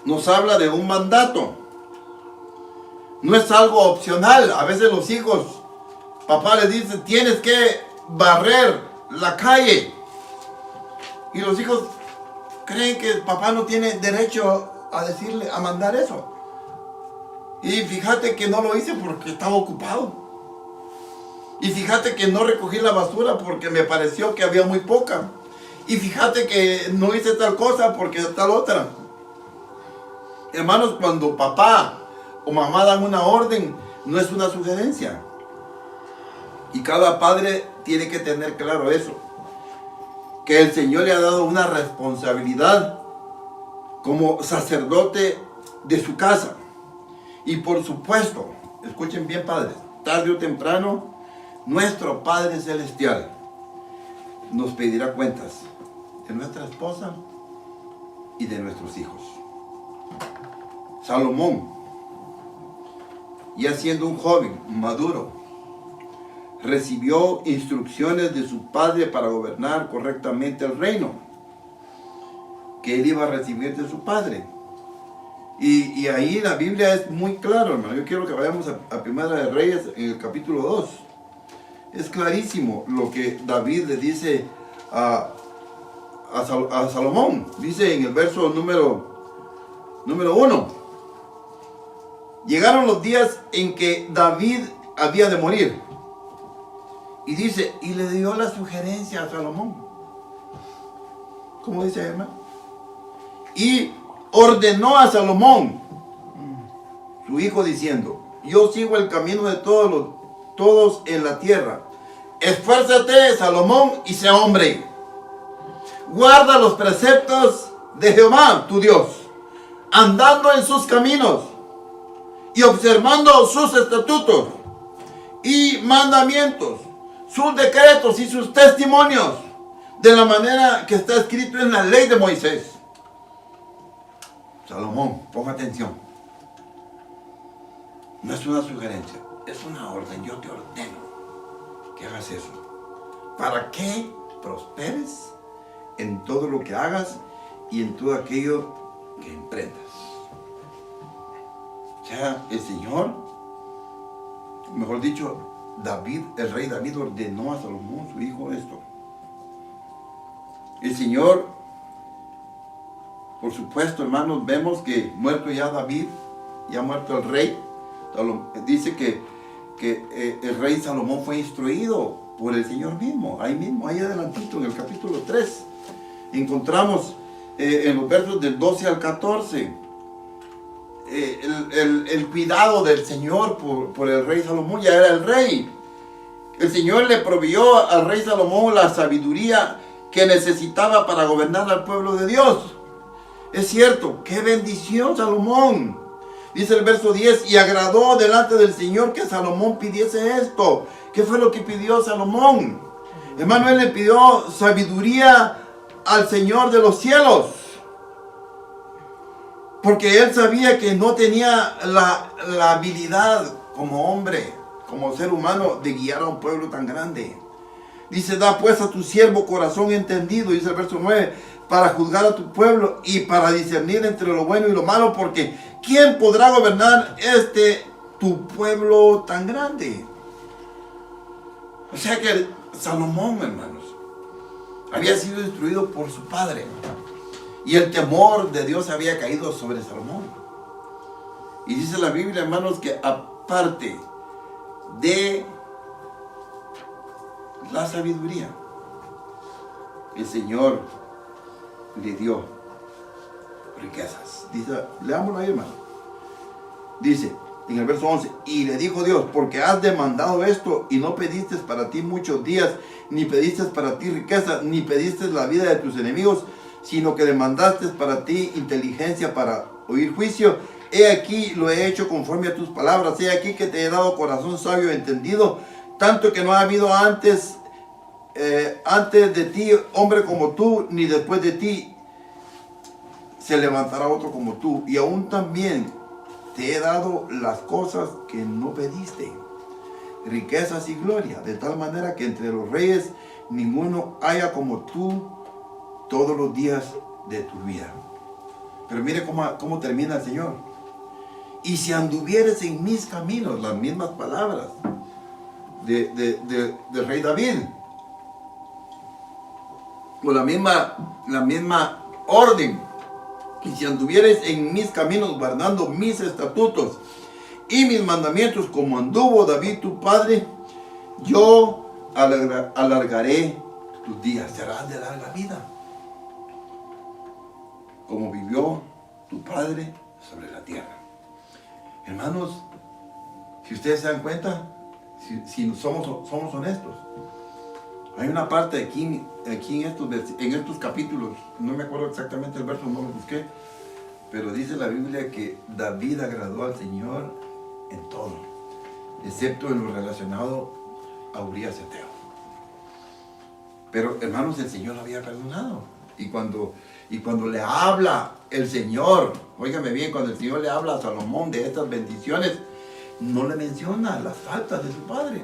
Nos habla de un mandato. No es algo opcional. A veces los hijos, papá les dice, tienes que barrer la calle. Y los hijos creen que el papá no tiene derecho a decirle, a mandar eso. Y fíjate que no lo hice porque estaba ocupado. Y fíjate que no recogí la basura porque me pareció que había muy poca. Y fíjate que no hice tal cosa porque tal otra. Hermanos, cuando papá o mamá dan una orden, no es una sugerencia. Y cada padre tiene que tener claro eso. Que el Señor le ha dado una responsabilidad como sacerdote de su casa. Y por supuesto, escuchen bien padres, tarde o temprano, nuestro Padre Celestial nos pedirá cuentas de nuestra esposa y de nuestros hijos. Salomón, ya siendo un joven maduro, recibió instrucciones de su padre para gobernar correctamente el reino que él iba a recibir de su padre. Y ahí la Biblia es muy clara, hermano. Yo quiero que vayamos a Primera de Reyes en el capítulo 2. Es clarísimo lo que David le dice a Salomón. Dice en el verso número 1. Llegaron los días en que David había de morir. Y dice, y le dio la sugerencia a Salomón. ¿Cómo dice, hermano? Y ordenó a Salomón, su hijo, diciendo, yo sigo el camino de todos en la tierra. Esfuérzate, Salomón, y sé hombre. Guarda los preceptos de Jehová, tu Dios, andando en sus caminos y observando sus estatutos y mandamientos, sus decretos y sus testimonios, de la manera que está escrito en la ley de Moisés. Salomón, ponga atención. No es una sugerencia, es una orden. Yo te ordeno que hagas eso, para que prosperes en todo lo que hagas y en todo aquello que emprendas. O sea, el Señor mejor dicho, David, el rey David ordenó a Salomón, su hijo, esto. El Señor, por supuesto, hermanos, vemos que muerto ya David, ya muerto el rey, dice que el rey Salomón fue instruido por el Señor mismo, ahí adelantito en el capítulo 3. Encontramos en los versos del 12 al 14 el cuidado del Señor por el rey Salomón. Ya era el rey. El Señor le proveyó al rey Salomón la sabiduría que necesitaba para gobernar al pueblo de Dios. Es cierto, qué bendición Salomón. Dice el verso 10, y agradó delante del Señor que Salomón pidiese esto. ¿Qué fue lo que pidió Salomón? Hermano, él le pidió sabiduría al Señor de los cielos. Porque él sabía que no tenía la habilidad como hombre, como ser humano, de guiar a un pueblo tan grande. Dice, da pues a tu siervo corazón entendido, dice el verso 9, para juzgar a tu pueblo y para discernir entre lo bueno y lo malo, porque ¿quién podrá gobernar tu pueblo tan grande? O sea que Salomón, hermanos, había sido instruido por su padre. Y el temor de Dios había caído sobre Salomón. Y dice la Biblia, hermanos, que aparte de la sabiduría, el Señor le dio riquezas. Dice, leámoslo ahí, hermano. Dice en el verso 11, y le dijo Dios, porque has demandado esto y no pediste para ti muchos días, ni pediste para ti riqueza, ni pediste la vida de tus enemigos, sino que demandaste para ti inteligencia para oír juicio. He aquí lo he hecho conforme a tus palabras. He aquí que te he dado corazón sabio y entendido, tanto que no ha habido antes de ti hombre como tú, ni después de ti se levantará otro como tú. Y aún también te he dado las cosas que no pediste, riquezas y gloria, de tal manera que entre los reyes ninguno haya como tú todos los días de tu vida. Pero mire cómo termina el Señor. Y si anduvieres en mis caminos, las mismas palabras del rey David, o la misma orden. Y si anduvieres en mis caminos, guardando mis estatutos y mis mandamientos, como anduvo David tu padre, yo alargaré tus días. Serás de larga vida, como vivió tu padre sobre la tierra. Hermanos, si ustedes se dan cuenta, si somos honestos, hay una parte aquí en estos capítulos, no me acuerdo exactamente el verso, no lo busqué, pero dice la Biblia que David agradó al Señor en todo, excepto en lo relacionado a Urías Eteo. Pero hermanos, el Señor lo había perdonado. Y cuando le habla el Señor, óigame bien, cuando el Señor le habla a Salomón de estas bendiciones, no le menciona las faltas de su padre.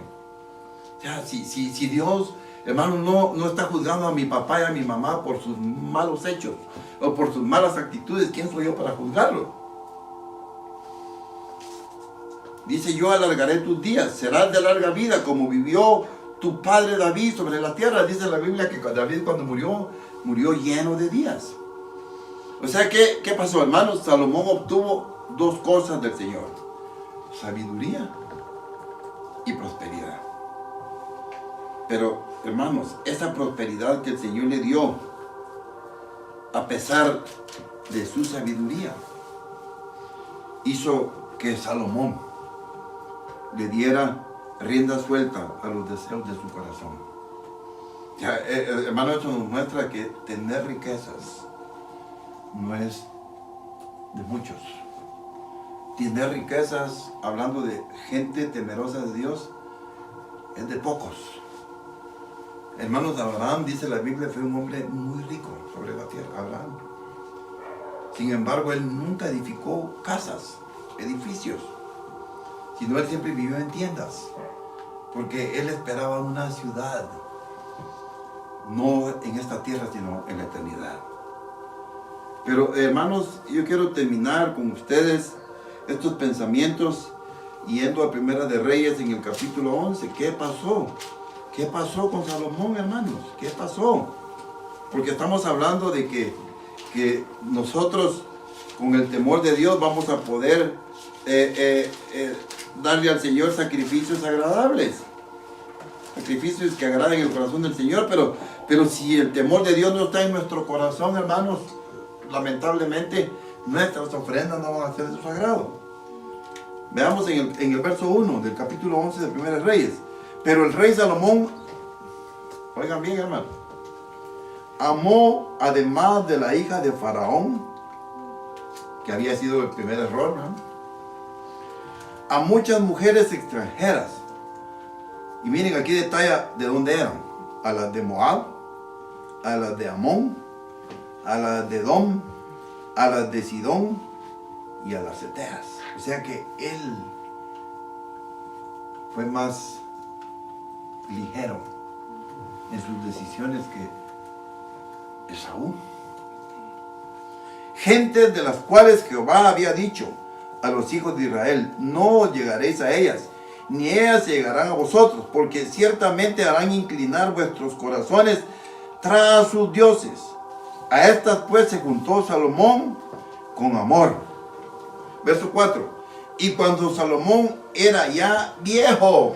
O sea, si Dios, hermano, no está juzgando a mi papá y a mi mamá por sus malos hechos o por sus malas actitudes, ¿quién soy yo para juzgarlo? Dice, yo alargaré tus días, serás de larga vida, como vivió tu padre David sobre la tierra. Dice la Biblia que David, cuando murió lleno de días. O sea, ¿qué pasó, hermanos? Salomón obtuvo dos cosas del Señor: sabiduría y prosperidad. Pero, hermanos, esa prosperidad que el Señor le dio, a pesar de su sabiduría, hizo que Salomón le diera rienda suelta a los deseos de su corazón. Ya, hermano, esto nos muestra que tener riquezas no es de muchos. Tener riquezas, hablando de gente temerosa de Dios, es de pocos. Hermanos, Abraham, dice la Biblia, fue un hombre muy rico sobre la tierra, Abraham. Sin embargo, él nunca edificó casas, edificios, sino él siempre vivió en tiendas, porque él esperaba una ciudad, no en esta tierra, sino en la eternidad. Pero, hermanos, yo quiero terminar con ustedes estos pensamientos yendo a Primera de Reyes en el capítulo 11, ¿qué pasó? ¿Qué pasó con Salomón, hermanos? ¿Qué pasó? Porque estamos hablando de que nosotros con el temor de Dios vamos a poder darle al Señor sacrificios agradables. Sacrificios que agraden el corazón del Señor, pero si el temor de Dios no está en nuestro corazón, hermanos, lamentablemente nuestras ofrendas no van a ser de su agrado. Veamos en el verso 1 del capítulo 11 de Primera de Reyes. Pero el rey Salomón, oigan bien, hermano, amó además de la hija de Faraón, que había sido el primer error, ¿no?, a muchas mujeres extranjeras. Y miren, aquí detalla de dónde eran: a las de Moab, a las de Amón, a las de Edom, a las de Sidón y a las heteas. O sea que él fue más ligero en sus decisiones que Esaú. Gentes de las cuales Jehová había dicho a los hijos de Israel: no llegaréis a ellas, ni ellas llegarán a vosotros, porque ciertamente harán inclinar vuestros corazones tras sus dioses. A estas pues se juntó Salomón con amor. Verso 4. Y cuando Salomón era ya viejo,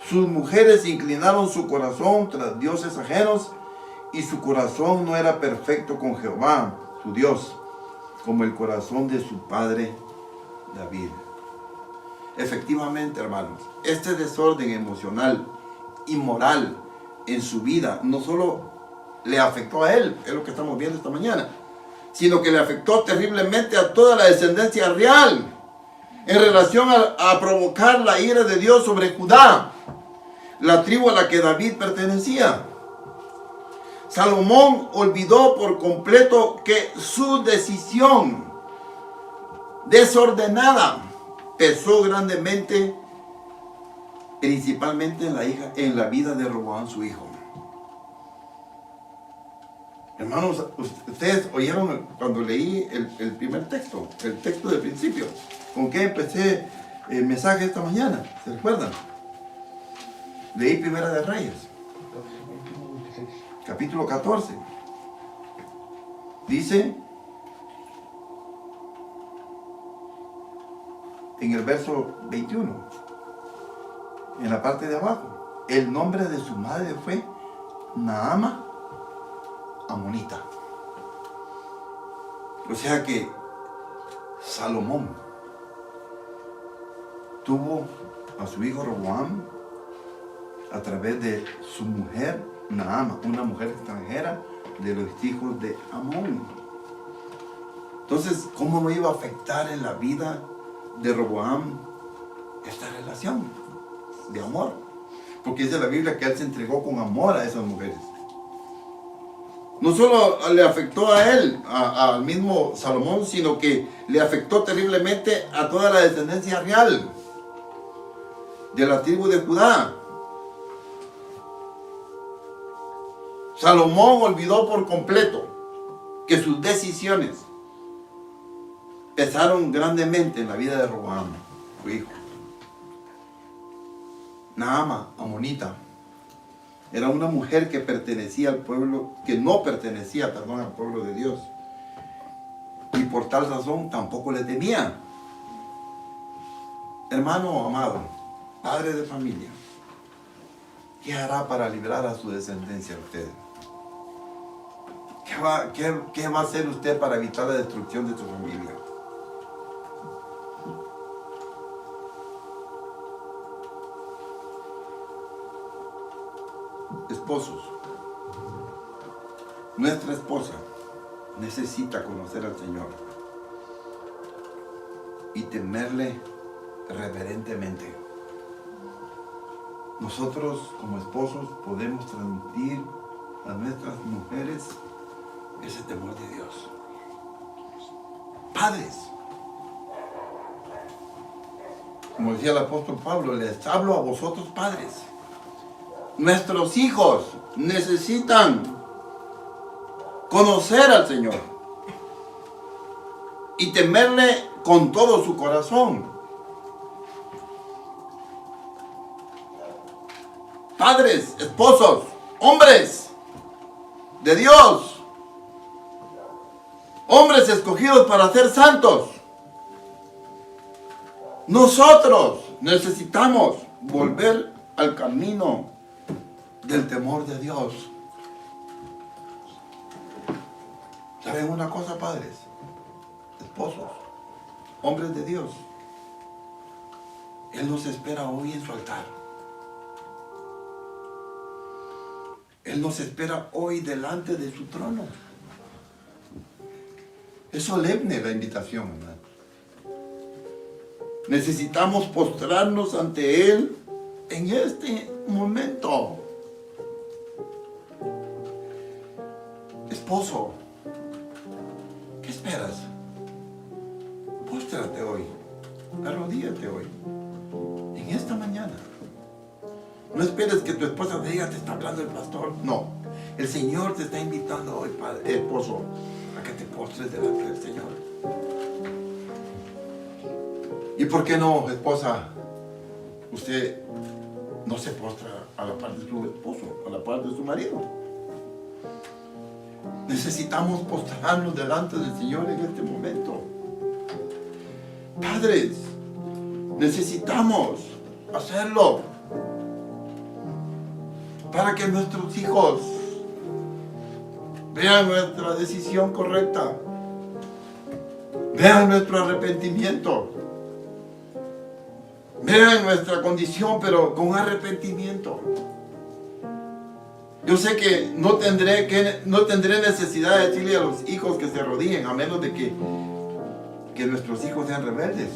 sus mujeres inclinaron su corazón tras dioses ajenos, y su corazón no era perfecto con Jehová, su Dios, como el corazón de su padre David. Efectivamente, hermanos, este desorden emocional y moral en su vida no solo le afectó a él, es lo que estamos viendo esta mañana, sino que le afectó terriblemente a toda la descendencia real en relación a provocar la ira de Dios sobre Judá, la tribu a la que David pertenecía. Salomón olvidó por completo que su decisión desordenada pesó grandemente, principalmente en la vida de Roboam, su hijo. Hermanos, ustedes oyeron cuando leí el primer texto, el texto del principio, con qué empecé el mensaje esta mañana, ¿se recuerdan? Leí Primera de Reyes, capítulo 14. Dice en el verso 21, en la parte de abajo, el nombre de su madre fue Naama, amonita. O sea que Salomón tuvo a su hijo Roboam a través de su mujer Naama, una mujer extranjera de los hijos de Amón. Entonces, ¿cómo no iba a afectar en la vida de Roboam esta relación de amor? Porque dice la Biblia que él se entregó con amor a esas mujeres. No solo le afectó a él, al mismo Salomón, sino que le afectó terriblemente a toda la descendencia real de la tribu de Judá. Salomón olvidó por completo que sus decisiones pesaron grandemente en la vida de Roboam, su hijo. Naama, amonita, era una mujer que pertenecía al pueblo, que no pertenecía, al pueblo de Dios. Y por tal razón tampoco le temía. Hermano amado, padre de familia, ¿qué hará para librar a su descendencia a usted? ¿Qué va a hacer usted para evitar la destrucción de su familia? Esposos, nuestra esposa necesita conocer al Señor y temerle reverentemente. Nosotros como esposos podemos transmitir a nuestras mujeres ese temor de Dios. Padres, como decía el apóstol Pablo, les hablo a vosotros padres. Nuestros hijos necesitan conocer al Señor y temerle con todo su corazón. padres, esposos, hombres de Dios, hombres escogidos para ser santos. Nosotros necesitamos volver al camino del temor de Dios. ¿Saben una cosa, padres, esposos, hombres de Dios? Él nos espera hoy en su altar. Él nos espera hoy delante de su trono. Es solemne la invitación, hermano. Necesitamos postrarnos ante Él en este momento. Esposo, ¿qué esperas? Póstrate hoy, arrodíllate hoy, en esta mañana. No esperes que tu esposa te diga, te está hablando el pastor. No, el Señor te está invitando hoy, padre, esposo, a que te postres delante del Señor. ¿Y por qué no, esposa? Usted no se postra a la par de su esposo, a la par de su marido. Necesitamos postrarnos delante del Señor en este momento. Padres, necesitamos hacerlo para que nuestros hijos vean nuestra decisión correcta, vean nuestro arrepentimiento, vean nuestra condición, pero con arrepentimiento. Yo sé que no tendré necesidad de decirle a los hijos que se arrodillen, a menos de que nuestros hijos sean rebeldes.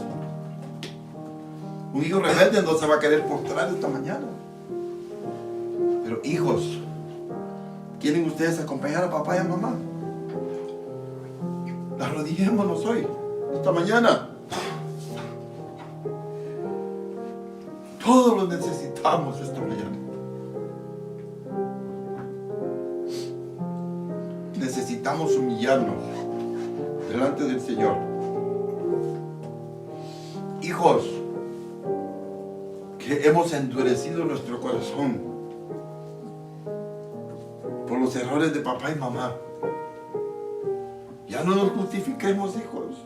Un hijo rebelde no se va a querer postrar esta mañana. Pero hijos, ¿quieren ustedes acompañar a papá y a mamá? Arrodillémonos hoy, esta mañana. Todos lo necesitamos esta mañana. Necesitamos humillarnos delante del Señor. Hijos, que hemos endurecido nuestro corazón por los errores de papá y mamá. Ya no nos justifiquemos, hijos.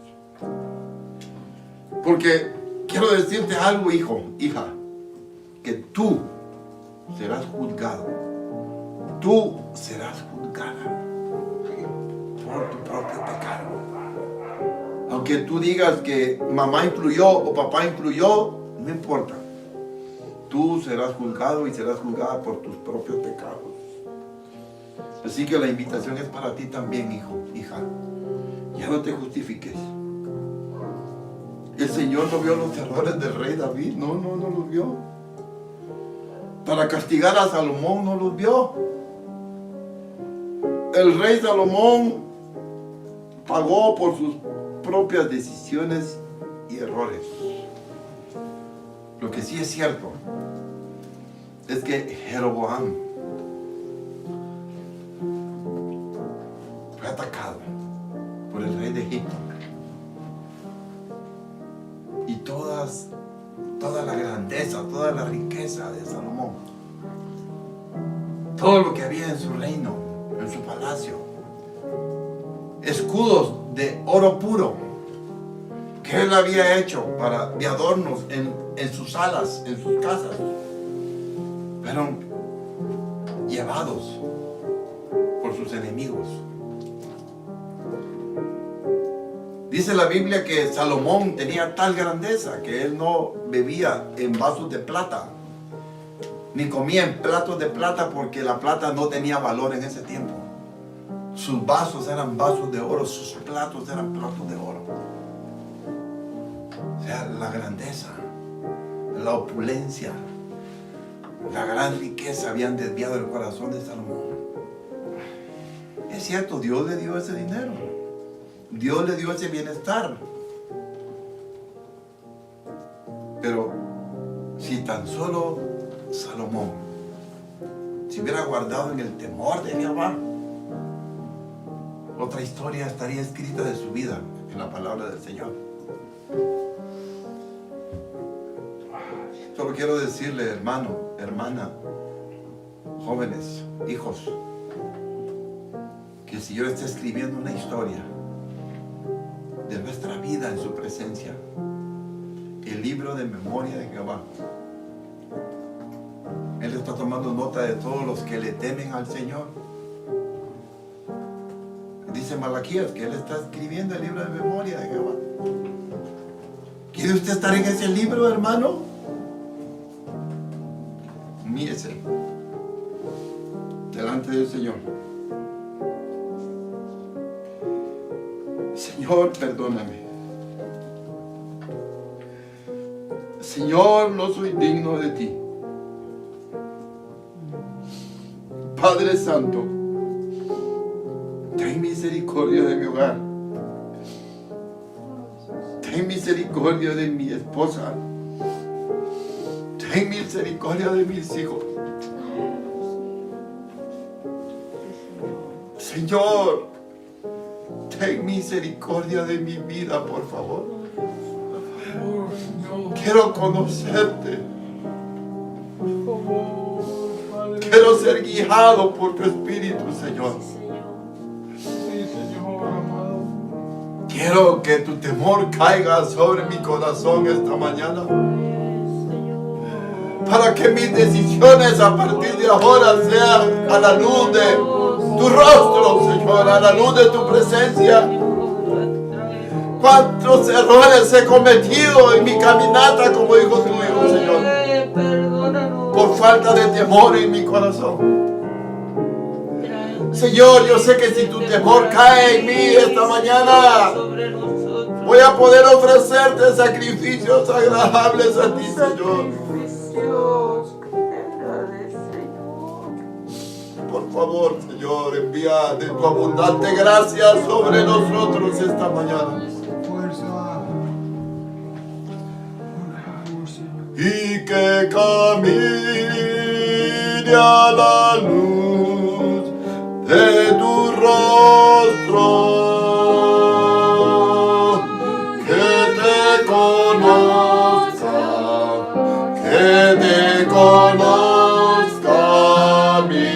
Porque quiero decirte algo, hijo, hija, que tú serás juzgado. Tú serás juzgada por tu propio pecado. Aunque tú digas que mamá influyó o papá influyó, no importa. Tú serás juzgado y serás juzgada por tus propios pecados. Así que la invitación es para ti también, hijo, hija. Ya no te justifiques. El Señor no vio los errores del rey David. No los vio. Para castigar a Salomón no los vio. El rey Salomón pagó por sus propias decisiones y errores. Lo que sí es cierto es que Jeroboam fue atacado por el rey de Egipto. Y toda la grandeza, toda la riqueza de Salomón, todo lo que había en su reino, en su palacio, escudos de oro puro que él había hecho de adornos en sus salas, en sus casas, fueron llevados por sus enemigos. Dice la Biblia que Salomón tenía tal grandeza que él no bebía en vasos de plata, ni comía en platos de plata, porque la plata no tenía valor en ese tiempo. Sus vasos eran vasos de oro, sus platos eran platos de oro. O sea, la grandeza, la opulencia, la gran riqueza habían desviado el corazón de Salomón. Es cierto, Dios le dio ese dinero, Dios le dio ese bienestar. Pero si tan solo Salomón se hubiera guardado en el temor de Jehová, otra historia estaría escrita de su vida en la palabra del Señor. Solo quiero decirle, hermano, hermana, jóvenes, hijos, que el Señor está escribiendo una historia de nuestra vida en su presencia. El libro de memoria de Jehová. Él está tomando nota de todos los que le temen al Señor. Dice Malaquías que Él está escribiendo el libro de memoria de Jehová. ¿Quiere usted estar en ese libro, hermano? Mírese delante del Señor. Señor, perdóname. Señor, no soy digno de ti. Padre Santo, ten misericordia de mi hogar. Ten misericordia de mi esposa. Ten misericordia de mis hijos. Señor, ten misericordia de mi vida, por favor. Quiero conocerte. Quiero ser guiado por tu Espíritu, Señor. Quiero que tu temor caiga sobre mi corazón esta mañana. Para que mis decisiones a partir de ahora sean a la luz de tu rostro, Señor, a la luz de tu presencia. Cuántos errores he cometido en mi caminata como hijo tuyo, Señor. Por falta de temor en mi corazón. Señor, yo sé que si tu temor cae en mí esta mañana, voy a poder ofrecerte sacrificios agradables a ti, Señor. Por favor, Señor, envía de tu abundante gracia sobre nosotros esta mañana. Y que camine a la luz de tu rostro, que te conozca, mi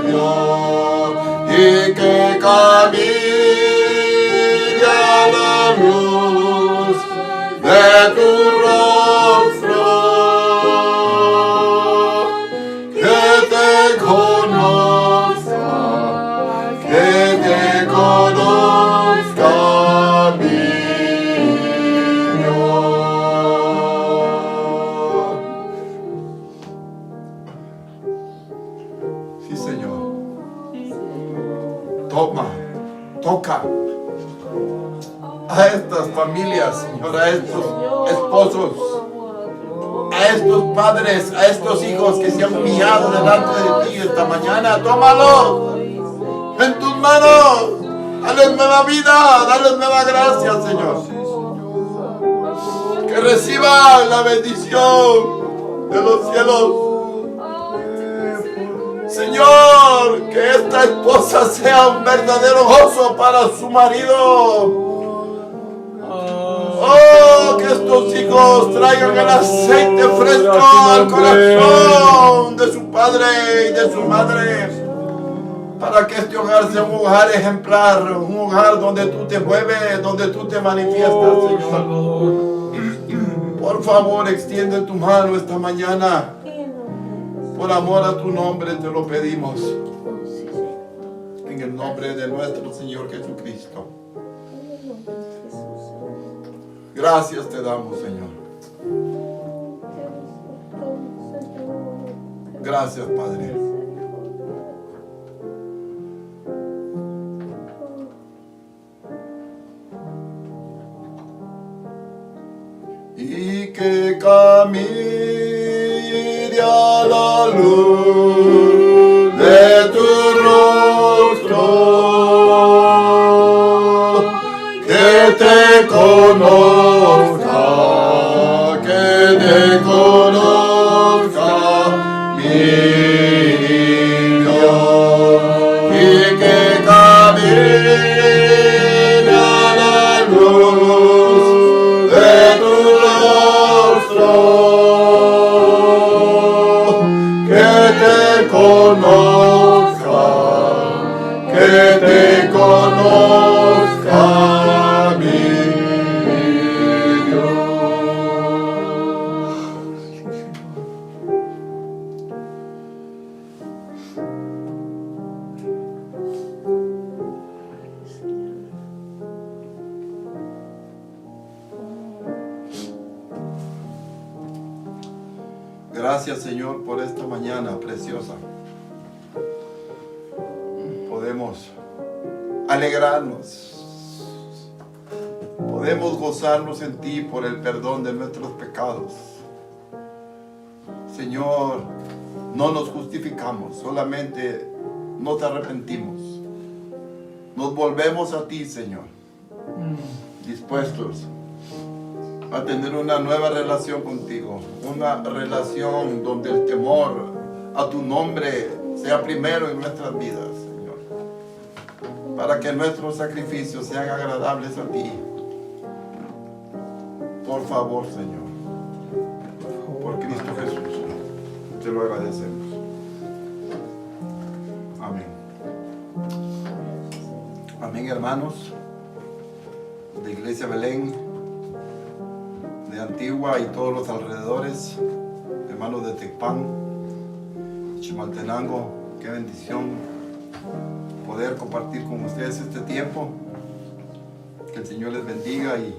Dios, y que camine a la luz de tu rostro, que te conozca, mi Dios. Sí, Señor. Toma, toca a estas familias, Señor, a estos esposos, a estos padres, a estos hijos que se han humillado delante de ti esta mañana. Tómalos en tus manos. Dale nueva vida, dale nueva gracia, Señor. Que reciban la bendición de los cielos. Señor, que esta esposa sea un verdadero gozo para su marido. Oh, que estos hijos traigan el aceite fresco al corazón de su padre y de su madre, para que este hogar sea un hogar ejemplar, un hogar donde tú te mueves, donde tú te manifiestas, Señor. Por favor, extiende tu mano esta mañana. Por amor a tu nombre te lo pedimos. En el nombre de nuestro Señor Jesucristo. Gracias te damos, Señor. Gracias, Padre. Y que camine a la luz de tu rostro, que te conozca, mi Dios, y que camine a la luz de tu rostro, que te conozca, mi Dios. Gracias, Señor, por esta mañana preciosa. Podemos alegrarnos. Podemos gozarnos en ti por el perdón de nuestros pecados. Señor, no nos justificamos, solamente nos arrepentimos. Nos volvemos a ti, Señor, dispuestos a tener una nueva relación contigo, una relación donde el temor a tu nombre sea primero en nuestras vidas, Señor, para que nuestros sacrificios sean agradables a ti. Por favor, Señor, por Cristo Jesús, te lo agradecemos. Amén. Amén, hermanos de Iglesia Belén de Antigua y todos los alrededores, hermanos de Tecpan, Chimaltenango. Qué bendición poder compartir con ustedes este tiempo. Que el Señor les bendiga y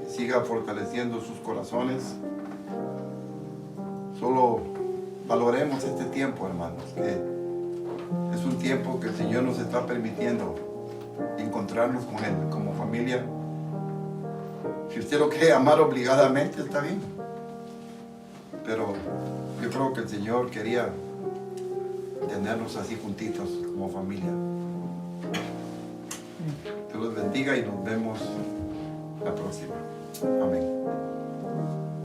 siga fortaleciendo sus corazones. Solo valoremos este tiempo, hermanos, que es un tiempo que el Señor nos está permitiendo encontrarnos con Él como familia. Si usted lo quiere amar obligadamente, está bien. Pero yo creo que el Señor quería tenernos así juntitos como familia. Dios los bendiga y nos vemos la próxima. Amén.